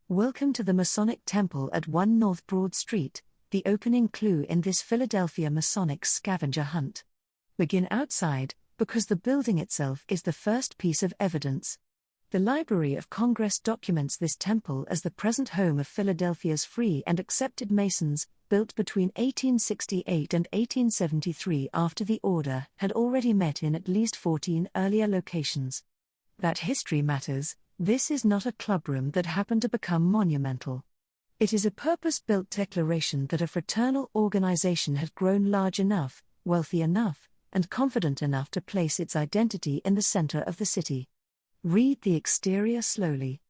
Welcome to the Masonic Temple at 1 North Broad Street, the opening clue in this Philadelphia Masonic Scavenger Hunt. Begin outside, because the building itself is the first piece of evidence. The Library of Congress documents this temple as the present home of Philadelphia's free and accepted Masons, built between 1868 and 1873 after the order had already met in at least 14 earlier locations. That history matters. This is not a clubroom that happened to become monumental. It is a purpose-built declaration that a fraternal organization had grown large enough, wealthy enough, and confident enough to place its identity in the center of the city. Read the exterior slowly.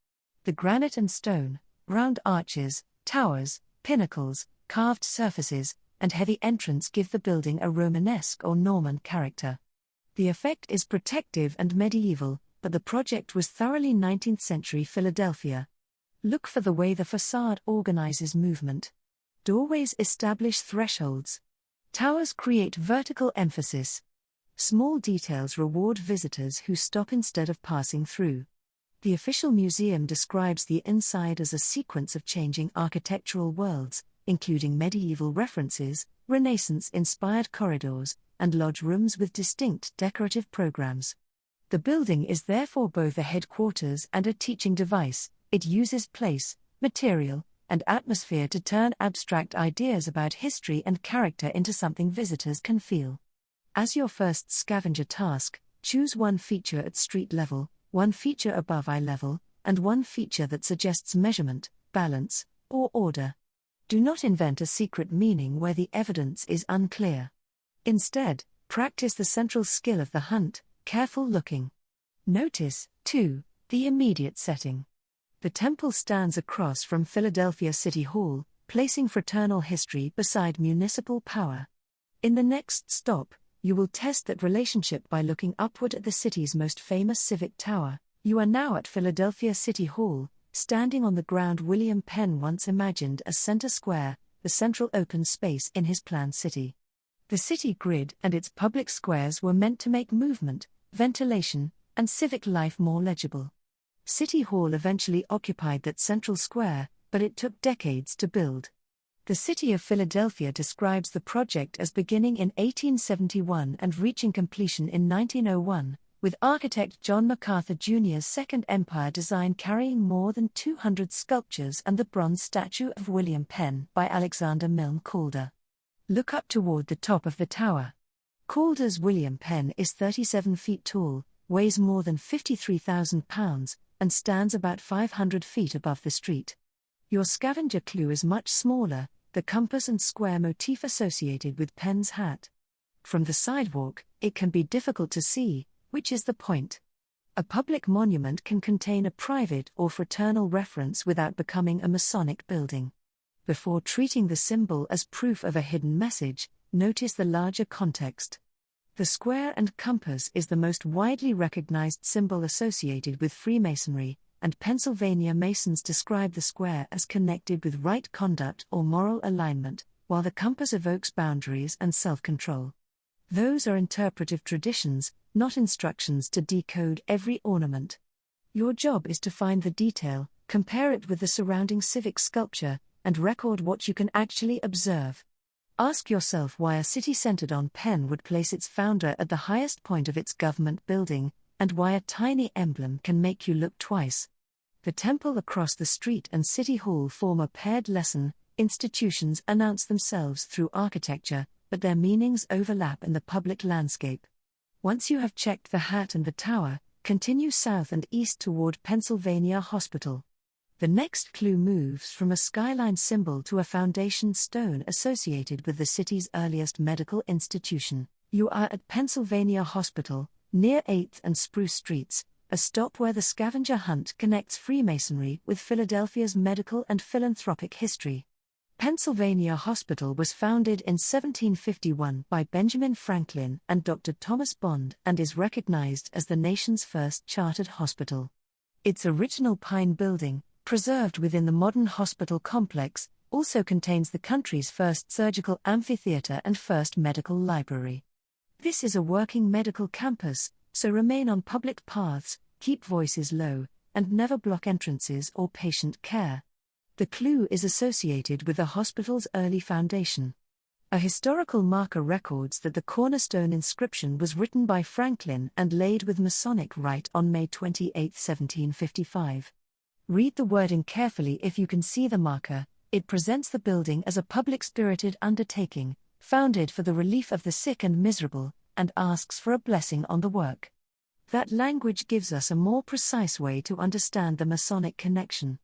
The granite and stone, round arches, towers, pinnacles, carved surfaces, and heavy entrance give the building a Romanesque or Norman character. The effect is protective and medieval, but the project was thoroughly 19th century Philadelphia. Look for the way the facade organizes movement. Doorways establish thresholds. Towers create vertical emphasis. Small details reward visitors who stop instead of passing through. The official museum describes the inside as a sequence of changing architectural worlds, including medieval references, Renaissance-inspired corridors, and lodge rooms with distinct decorative programs. The building is therefore both a headquarters and a teaching device. It uses place, material, and atmosphere to turn abstract ideas about history and character into something visitors can feel. As your first scavenger task, choose one feature at street level, one feature above eye level, and one feature that suggests measurement, balance, or order. Do not invent a secret meaning where the evidence is unclear. Instead, practice the central skill of the hunt, careful looking. Notice, too, the immediate setting. The temple stands across from Philadelphia City Hall, placing fraternal history beside municipal power. In the next stop, you will test that relationship by looking upward at the city's most famous civic tower. You are now at Philadelphia City Hall, standing on the ground William Penn once imagined as center square, the central open space in his planned city. The city grid and its public squares were meant to make movement, ventilation, and civic life more legible. City Hall eventually occupied that central square, but it took decades to build. The city of Philadelphia describes the project as beginning in 1871 and reaching completion in 1901, with architect John MacArthur Jr.'s Second Empire design carrying more than 200 sculptures and the bronze statue of William Penn by Alexander Milne Calder. Look up toward the top of the tower. Calder's William Penn is 37 feet tall, weighs more than 53,000 pounds, and stands about 500 feet above the street. Your scavenger clue is much smaller, the compass and square motif associated with Penn's hat. From the sidewalk, it can be difficult to see, which is the point. A public monument can contain a private or fraternal reference without becoming a Masonic building. Before treating the symbol as proof of a hidden message, notice the larger context. The square and compass is the most widely recognized symbol associated with Freemasonry, and Pennsylvania Masons describe the square as connected with right conduct or moral alignment, while the compass evokes boundaries and self-control. Those are interpretive traditions, not instructions to decode every ornament. Your job is to find the detail, compare it with the surrounding civic sculpture, and record what you can actually observe. Ask yourself why a city centered on Penn would place its founder at the highest point of its government building, and why a tiny emblem can make you look twice. The temple across the street and City Hall form a paired lesson. Institutions announce themselves through architecture, but their meanings overlap in the public landscape. Once you have checked the hat and the tower, continue south and east toward Pennsylvania Hospital. The next clue moves from a skyline symbol to a foundation stone associated with the city's earliest medical institution. You are at Pennsylvania Hospital, near 8th and Spruce Streets, a stop where the scavenger hunt connects Freemasonry with Philadelphia's medical and philanthropic history. Pennsylvania Hospital was founded in 1751 by Benjamin Franklin and Dr. Thomas Bond and is recognized as the nation's first chartered hospital. Its original pine building, preserved within the modern hospital complex, also contains the country's first surgical amphitheater and first medical library. This is a working medical campus, so remain on public paths, keep voices low, and never block entrances or patient care. The clue is associated with the hospital's early foundation. A historical marker records that the cornerstone inscription was written by Franklin and laid with Masonic rite on May 28, 1755. Read the wording carefully if you can see the marker. It presents the building as a public-spirited undertaking, founded for the relief of the sick and miserable, and asks for a blessing on the work. That language gives us a more precise way to understand the Masonic connection.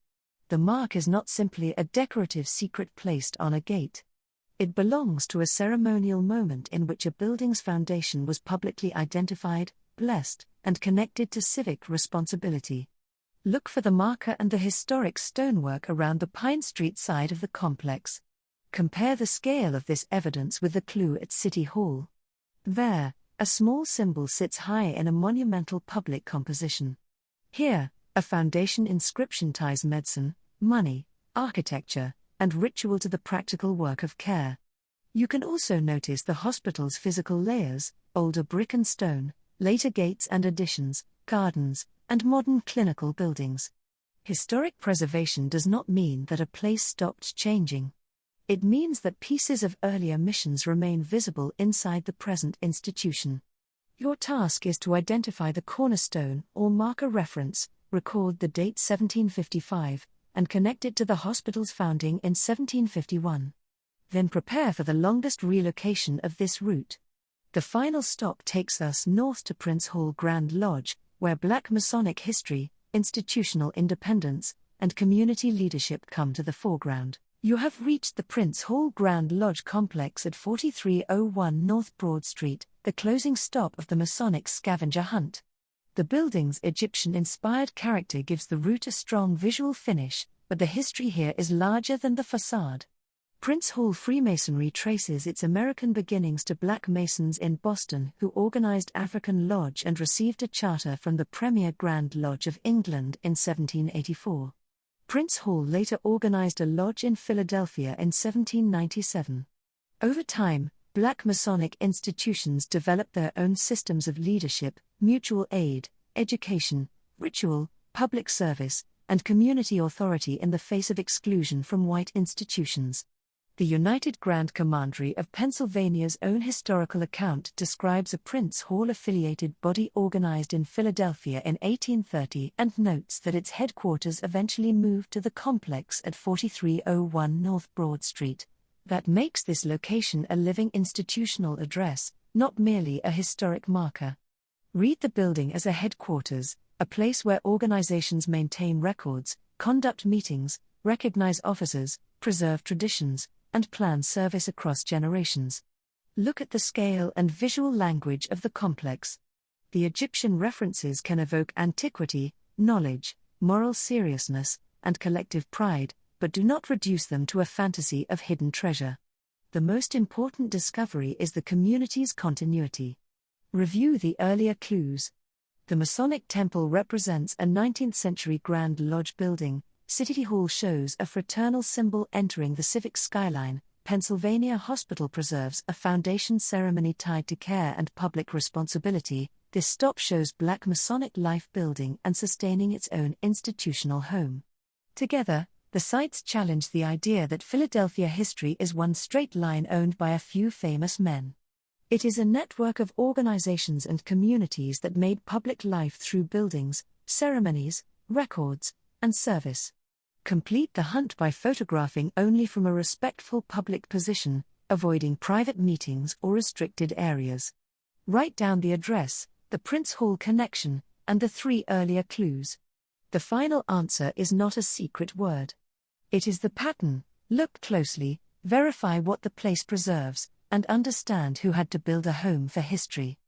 The mark is not simply a decorative secret placed on a gate. It belongs to a ceremonial moment in which a building's foundation was publicly identified, blessed, and connected to civic responsibility. Look for the marker and the historic stonework around the Pine Street side of the complex. Compare the scale of this evidence with the clue at City Hall. There, a small symbol sits high in a monumental public composition. Here, a foundation inscription ties medicine, money, architecture, and ritual to the practical work of care. You can also notice the hospital's physical layers, older brick and stone, later gates and additions, gardens, and modern clinical buildings. Historic preservation does not mean that a place stopped changing. It means that pieces of earlier missions remain visible inside the present institution. Your task is to identify the cornerstone or marker reference, record the date 1755, and connect it to the hospital's founding in 1751. Then prepare for the longest relocation of this route. The final stop takes us north to Prince Hall Grand Lodge, where Black Masonic history, institutional independence, and community leadership come to the foreground. You have reached the Prince Hall Grand Lodge complex at 4301 North Broad Street, the closing stop of the Masonic Scavenger Hunt. The building's Egyptian-inspired character gives the route a strong visual finish, but the history here is larger than the facade. Prince Hall Freemasonry traces its American beginnings to Black Masons in Boston who organized African Lodge and received a charter from the Premier Grand Lodge of England in 1784. Prince Hall later organized a lodge in Philadelphia in 1797. Over time, Black Masonic institutions developed their own systems of leadership, mutual aid, education, ritual, public service, and community authority in the face of exclusion from white institutions. The United Grand Commandery of Pennsylvania's own historical account describes a Prince Hall-affiliated body organized in Philadelphia in 1830 and notes that its headquarters eventually moved to the complex at 4301 North Broad Street. That makes this location a living institutional address, not merely a historic marker. Read the building as a headquarters, a place where organizations maintain records, conduct meetings, recognize officers, preserve traditions, and plan service across generations. Look at the scale and visual language of the complex. The Egyptian references can evoke antiquity, knowledge, moral seriousness, and collective pride, but do not reduce them to a fantasy of hidden treasure. The most important discovery is the community's continuity. Review the earlier clues. The Masonic Temple represents a 19th-century Grand Lodge building. City Hall shows a fraternal symbol entering the civic skyline. Pennsylvania Hospital preserves a foundation ceremony tied to care and public responsibility. This stop shows Black Masonic life building and sustaining its own institutional home. Together, the sites challenge the idea that Philadelphia history is one straight line owned by a few famous men. It is a network of organizations and communities that made public life through buildings, ceremonies, records, and service. Complete the hunt by photographing only from a respectful public position, avoiding private meetings or restricted areas. Write down the address, the Prince Hall connection, and the 3 earlier clues. The final answer is not a secret word. It is the pattern. Look closely, verify what the place preserves, and understand who had to build a home for history.